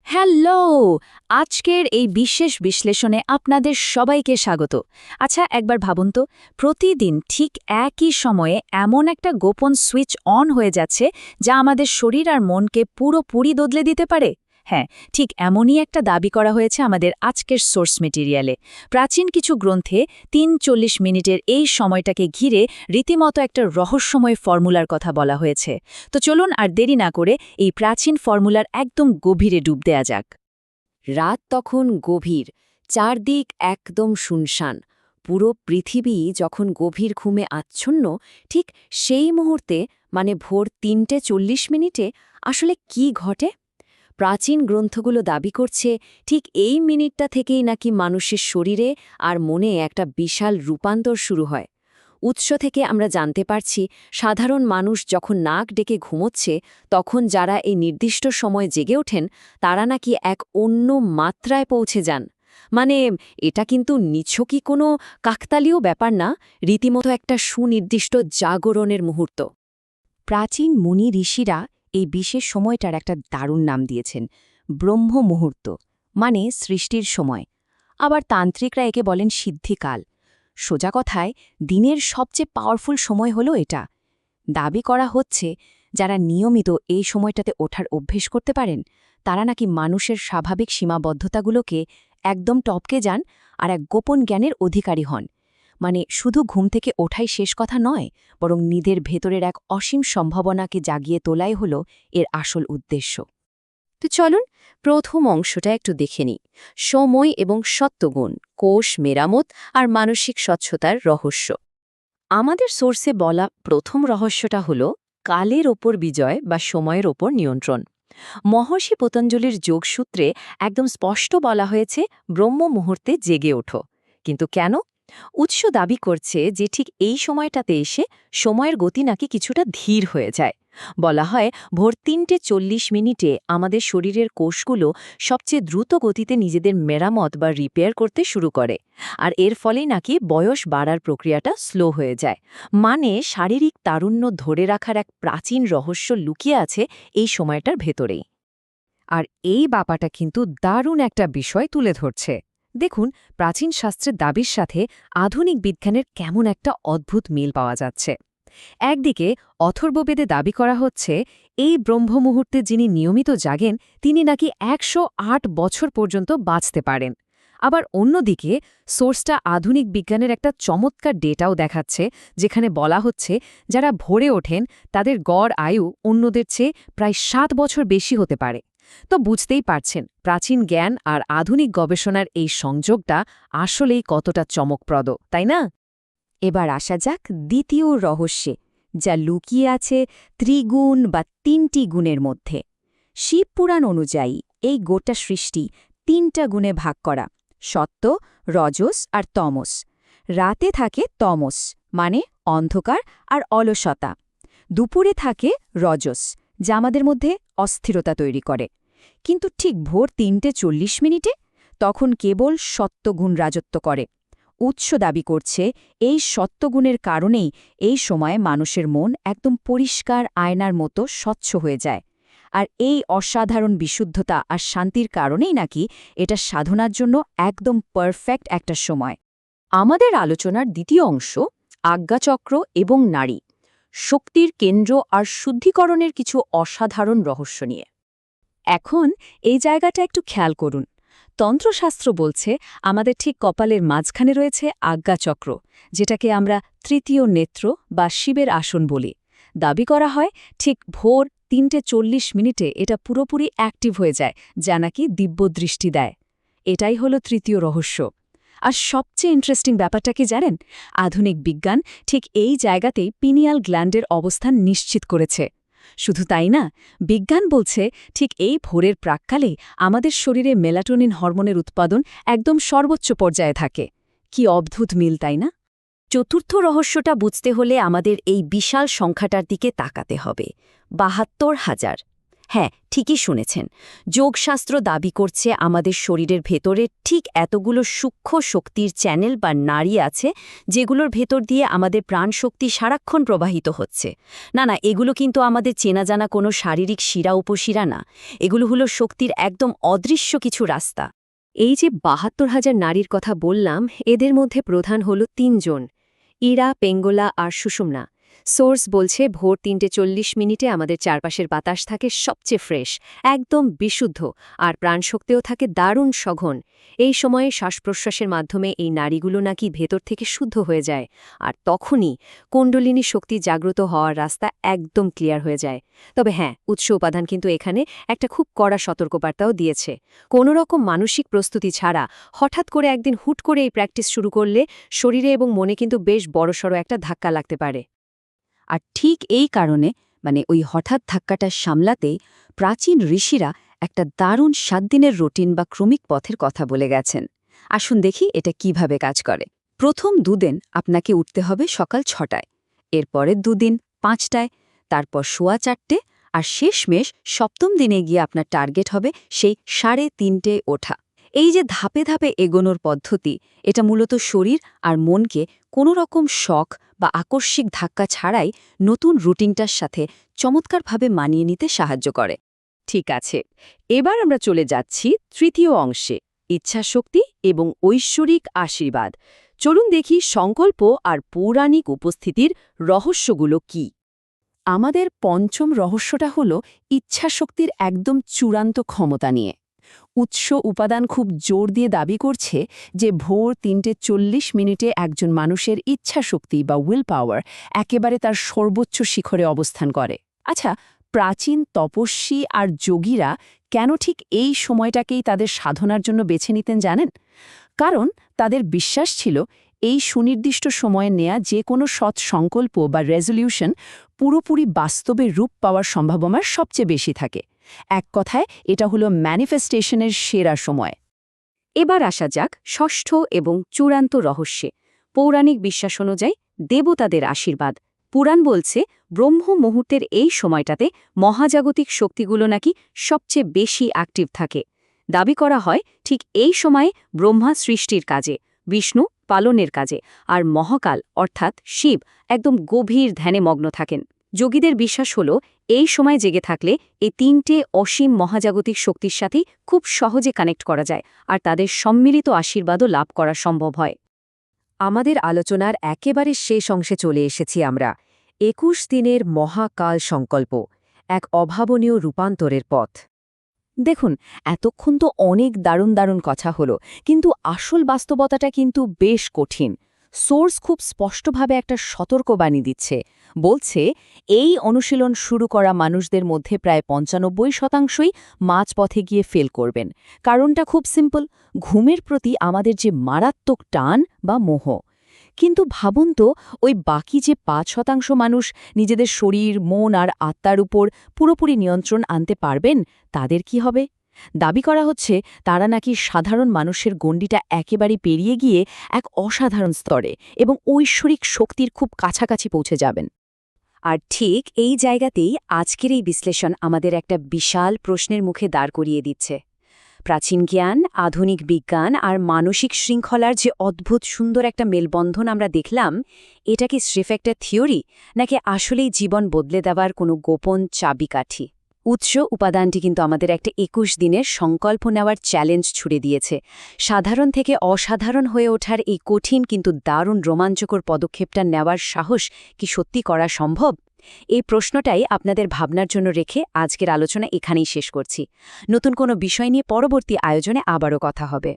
Hello! আজকের এই বিশেষ বিশ্লেষণে আপনাদের সবাইকে স্বাগত। আচ্ছা, একবার ভাবুন তো, প্রতিদিন ঠিক একই সময়ে এমন একটা গোপন সুইচ অন হয়ে যাচ্ছে যা আমাদের শরীর আর মনকে পুরোপুরি বদলে দিতে পারে। হ্যাঁ, ঠিক এমনই একটা দাবি করা হয়েছে আমাদের আজকের সোর্স মেটেরিয়ালে। প্রাচীন কিছু গ্রন্থে ৩-৪০ মিনিটের এই সময়টাকে ঘিরে রীতিমতো একটা রহস্যময় ফর্মুলার কথা বলা হয়েছে। তো চলুন আর দেরি না করে এই প্রাচীন ফর্মুলার একদম গভীরে ডুব দেয়া যাক। রাত তখন গভীর, চারদিক একদম শুনশান। পুরো পৃথিবী যখন গভীর ঘুমে আচ্ছন্ন, ঠিক সেই মুহূর্তে মানে ভোর ৩:৪০ আসলে কি ঘটে? প্রাচীন গ্রন্থগুলো দাবি করছে ঠিক এই মিনিটটা থেকেই নাকি মানুষের শরীরে আর মনে একটা বিশাল রূপান্তর শুরু হয়। উৎস থেকে আমরা জানতে পারছি সাধারণ মানুষ যখন নাক ডেকে ঘুমোচ্ছে তখন যারা এই নির্দিষ্ট সময় জেগে ওঠেন তারা নাকি এক অন্য মাত্রায় পৌঁছে যান। মানে এটা কিন্তু নিছকই কোনো কাকতালীয় ব্যাপার না, রীতিমতো একটা সুনির্দিষ্ট জাগরণের মুহূর্ত। প্রাচীন মুনি ঋষিরা এই বিশেষ সময়টার একটা দারুণ নাম দিয়েছেন, ব্রহ্ম মুহূর্ত, মানে সৃষ্টির সময়। আবার তান্ত্রিকরা একে বলেন সিদ্ধিকাল। সোজা কথায় দিনের সবচেয়ে পাওয়ারফুল সময় হলো এটা। দাবি করা হচ্ছে যারা নিয়মিত এই সময়টাতে ওঠার অভ্যেস করতে পারেন তারা নাকি মানুষের স্বাভাবিক সীমাবদ্ধতাগুলোকে একদম টপকে যান আর এক গোপন জ্ঞানের অধিকারী হন। মানে শুধু ঘুম থেকে ওঠাই শেষ কথা নয়, বরং নিদের ভেতরের এক অসীম সম্ভাবনাকে জাগিয়ে তোলাই হল এর আসল উদ্দেশ্য। তো চলুন প্রথম অংশটা একটু দেখে নিই। সময় এবং সত্ত্বগুণ, কোষ মেরামত আর মানসিক স্বচ্ছতার রহস্য। আমাদের সোর্সে বলা প্রথম রহস্যটা হল কালের ওপর বিজয় বা সময়ের ওপর নিয়ন্ত্রণ। মহর্ষি পতঞ্জলির যোগসূত্রে একদম স্পষ্ট বলা হয়েছে ব্রহ্ম মুহূর্তে জেগে ওঠো। কিন্তু কেন? উৎস দাবি করছে যে ঠিক এই সময়টাতে এসে সময়ের গতি নাকি কিছুটা ধীর হয়ে যায়। বলা হয় ভোর ৩:৪০ আমাদের শরীরের কোষগুলো সবচেয়ে দ্রুত গতিতে নিজেদের মেরামত বা রিপেয়ার করতে শুরু করে, আর এর ফলেই নাকি বয়স বাড়ার প্রক্রিয়াটা স্লো হয়ে যায়। মানে শারীরিক তারুণ্য ধরে রাখার এক প্রাচীন রহস্য লুকিয়ে আছে এই সময়টার ভেতরেই। আর এই ব্যাপারটা কিন্তু দারুণ একটা বিষয় তুলে ধরছে। দেখুন, প্রাচীন শাস্ত্রের দাবির সাথে আধুনিক বিজ্ঞানের কেমন একটা অদ্ভুত মিল পাওয়া যাচ্ছে। একদিকে অথর্ববেদে দাবি করা হচ্ছে এই ব্রহ্ম মুহূর্তে যিনি নিয়মিত জাগেন তিনি নাকি ১০৮ বছর পর্যন্ত বাঁচতে পারেন। আবার অন্যদিকে সোর্সটা আধুনিক বিজ্ঞানের একটা চমৎকার ডেটাও দেখাচ্ছে, যেখানে বলা হচ্ছে যারা ভোরে ওঠেন তাদের গড় আয়ু অন্যদের চেয়ে প্রায় ৭ বছর বেশি হতে পারে। তো বুঝতেই পারছেন প্রাচীন জ্ঞান আর আধুনিক গবেষণার এই সংযোগটা আসলেই কতটা চমকপ্রদ, তাই না? এবার আসা যাক দ্বিতীয় রহস্যে, যা লুকিয়ে আছে ত্রিগুণ বা ৩টি গুণের মধ্যে। শিবপুরাণ অনুযায়ী এই গোটা সৃষ্টি ৩টা গুণে ভাগ করা: সত্ত্ব, রজস আর তমস। রাতে থাকে তমস, মানে অন্ধকার আর অলসতা। দুপুরে থাকে রজস, যা আমাদের মধ্যে অস্থিরতা তৈরি করে। কিন্তু ঠিক ভোর ৩:৪০ তখন কেবল সত্ত্বগুণ রাজত্ব করে। উৎস দাবি করছে এই সত্ত্বগুণের কারণেই এই সময়ে মানুষের মন একদম পরিষ্কার আয়নার মতো স্বচ্ছ হয়ে যায়। আর এই অসাধারণ বিশুদ্ধতা আর শান্তির কারণেই নাকি এটা সাধনার জন্য একদম পারফেক্ট একটা সময়। আমাদের আলোচনার দ্বিতীয় অংশ আজ্ঞাচক্র এবং নারী, শক্তির কেন্দ্র আর শুদ্ধিকরণের কিছু অসাধারণ রহস্য নিয়ে। এখন এই জায়গাটা একটু খেয়াল করুন। তন্ত্রশাস্ত্র বলছে আমাদের ঠিক কপালের মাঝখানে রয়েছে আজ্ঞাচক্র, যেটাকে আমরা তৃতীয় নেত্র বা শিবের আসন বলি। দাবি করা হয় ঠিক ভোর ৩:৪০ এটা পুরোপুরি অ্যাক্টিভ হয়ে যায়, যা নাকি দিব্যদৃষ্টি দেয়। এটাই হলো তৃতীয় রহস্য। আর সবচেয়ে ইন্টারেস্টিং ব্যাপারটা কি জানেন? আধুনিক বিজ্ঞান ঠিক এই জায়গাতেই পিনিয়াল গ্ল্যান্ডের অবস্থান নিশ্চিত করেছে। শুধু তাই না, বিজ্ঞান বলছে ঠিক এই ভোরের প্রাক্কালেই আমাদের শরীরে মেলাটোনিন হরমোনের উৎপাদন একদম সর্বোচ্চ পর্যায়ে থাকে। কি অদ্ভুত মিল, তাই না? চতুর্থ রহস্যটা বুঝতে হলে আমাদের এই বিশাল সংখ্যাটার দিকে তাকাতে হবে, ৭২,০০০। হ্যাঁ, ঠিকই শুনেছেন। যোগশাস্ত্র দাবি করছে আমাদের শরীরের ভেতরে ঠিক এতগুলো সূক্ষ্ম শক্তির চ্যানেল বা নাড়ি আছে, যেগুলোর ভেতর দিয়ে আমাদের প্রাণশক্তি সারাক্ষণ প্রবাহিত হচ্ছে। না, এগুলো কিন্তু আমাদের চেনা জানা কোনো শারীরিক শিরা উপশিরা না। এগুলো হলো শক্তির একদম অদৃশ্য কিছু রাস্তা। এই যে ৭২,০০০ নারীর কথা বললাম, এদের মধ্যে প্রধান হল ৩ জন: ইরা, পেঙ্গলা আর সুষুম্না। সোর্স বলছে ভোর ৩:৪০ আমাদের চারপাশের বাতাস থাকে সবচেয়ে ফ্রেশ, একদম বিশুদ্ধ, আর প্রাণশক্তিও থাকে দারুণ সঘন। এই সময়ে শ্বাসপ্রশ্বাসের মাধ্যমে এই নাড়িগুলো নাকি ভেতর থেকে শুদ্ধ হয়ে যায়, আর তখনই কুণ্ডলিনী শক্তি জাগ্রত হওয়ার রাস্তা একদম ক্লিয়ার হয়ে যায়। তবে হ্যাঁ, উৎস উপাদান কিন্তু এখানে একটা খুব কড়া সতর্কবার্তাও দিয়েছে। কোনো রকম মানসিক প্রস্তুতি ছাড়া হঠাৎ করে একদিন হুট করে এই প্র্যাকটিস শুরু করলে শরীরে এবং মনে কিন্তু বেশ বড়সড় একটা ধাক্কা লাগতে পারে। আর ঠিক এই কারণে ওই হঠাৎ ধাক্কাটা সামলাতেই প্রাচীন ঋষিরা একটা দারুণ ৭ দিনের রুটিন বা ক্রমিক পথের কথা বলে গেছেন। আসুন দেখি এটা কিভাবে কাজ করে। প্রথম ২ দিন আপনাকে উঠতে হবে সকাল ৬টায়, এরপরের ২ দিন ৫টায়, তারপর সোয়া ৪টে, আর শেষমেশ ৭ম দিনে গিয়ে আপনার টার্গেট হবে সেই ৩:৩০ ওঠা। এই যে ধাপে ধাপে এগোনোর পদ্ধতি, এটা মূলত শরীর আর মনকে কোনো রকম শখ বা আকস্মিক ধাক্কা ছাড়াই নতুন রুটিনটার সাথে চমৎকারভাবে মানিয়ে নিতে সাহায্য করে। ঠিক আছে, এবার আমরা চলে যাচ্ছি তৃতীয় অংশে, ইচ্ছাশক্তি এবং ঐশ্বরিক আশীর্বাদ। চলুন দেখি সংকল্প আর পৌরাণিক উপস্থিতির রহস্যগুলো কি। আমাদের পঞ্চম রহস্যটা হল ইচ্ছাশক্তির একদম চূড়ান্ত ক্ষমতা নিয়ে। উৎস উপাদান খুব জোর দিয়ে দাবি করছে যে ভোর ৩:৪০ একজন মানুষের ইচ্ছাশক্তি বা উইল পাওয়ার একেবারে তার সর্বোচ্চ শিখরে অবস্থান করে। আচ্ছা, প্রাচীন তপস্বী আর যোগীরা কেন ঠিক এই সময়টাকেই তাদের সাধনার জন্য বেছে নিতেন জানেন? কারণ তাদের বিশ্বাস ছিল এই সুনির্দিষ্ট সময়ে নেয়া যে কোনো সৎ সংকল্প বা রেজলিউশন পুরোপুরি বাস্তবে রূপ পাওয়ার সম্ভাবনা সবচেয়ে বেশি থাকে। এক কথায় এটা হলো ম্যানিফেস্টেশনের সেরা সময়। এবার আসা যাক ষষ্ঠ এবং চূড়ান্ত রহস্যে। পৌরাণিক বিশ্বাস অনুযায়ী দেবতাদের আশীর্বাদ। পুরাণ বলছে ব্রহ্ম মুহূর্তের এই সময়টাতে মহাজাগতিক শক্তিগুলো নাকি সবচেয়ে বেশি অ্যাক্টিভ থাকে। দাবি করা হয় ঠিক এই সময়ে ব্রহ্মা সৃষ্টির কাজে, বিষ্ণু পালনের কাজে, আর মহাকাল অর্থাৎ শিব একদম গভীর ধ্যানে মগ্ন থাকেন। যোগীদের বিশ্বাস হল এই সময় জেগে থাকলে এই ৩টে অসীম মহাজাগতিক শক্তির সাথেই খুব সহজে কানেক্ট করা যায়, আর তাদের সম্মিলিত আশীর্বাদও লাভ করা সম্ভব হয়। আমাদের আলোচনার একেবারে শেষ অংশে চলে এসেছি আমরা। ২১ দিনের মহাকাল সংকল্প, এক অভাবনীয় রূপান্তরের পথ। দেখুন, এতক্ষণ তো অনেক দারুণ দারুণ কথা হলো, কিন্তু আসল বাস্তবতাটা কিন্তু বেশ কঠিন। সোর্স খুব স্পষ্টভাবে একটা সতর্কবাণী দিচ্ছে। বলছে এই অনুশীলন শুরু করা মানুষদের মধ্যে প্রায় ৯৫%ই মাঝপথে গিয়ে ফেল করবেন। কারণটা খুব সিম্পল, ঘুমের প্রতি আমাদের যে মারাত্মক টান বা মোহ। কিন্তু ভাবুন তো, ওই বাকি যে ৫% মানুষ নিজেদের শরীর, মন আর আত্মার উপর পুরোপুরি নিয়ন্ত্রণ আনতে পারবেন, তাদের কি হবে? দাবি করা হচ্ছে তারা নাকি সাধারণ মানুষের গণ্ডিটা একেবারে পেরিয়ে গিয়ে এক অসাধারণ স্তরে এবং ঐশ্বরিক শক্তির খুব কাছাকাছি পৌঁছে যাবেন। আর ঠিক এই জায়গাতেই আজকের এই বিশ্লেষণ আমাদের একটা বিশাল প্রশ্নের মুখে দাঁড় করিয়ে দিচ্ছে। প্রাচীন জ্ঞান, আধুনিক বিজ্ঞান আর মানসিক শৃঙ্খলার যে অদ্ভুত সুন্দর একটা মেলবন্ধন আমরা দেখলাম, এটা কি স্রেফ একটা থিওরি, নাকি আসলেই জীবন বদলে দেওয়ার কোনো গোপন চাবিকাঠি? উৎস উপাদানটি কিন্তু আমাদের একটা ২১ দিনের সংকল্প নেওয়ার চ্যালেঞ্জ ছুড়ে দিয়েছে। সাধারণ থেকে অসাধারণ হয়ে ওঠার এই কঠিন কিন্তু দারুণ রোমাঞ্চকর পদক্ষেপটা নেওয়ার সাহস কি সত্যি করা সম্ভব? এই প্রশ্নটাই আপনাদের ভাবনার জন্য রেখে আজকের আলোচনা এখানেই শেষ করছি। নতুন কোনো বিষয় নিয়ে পরবর্তী আয়োজনে আবারও কথা হবে।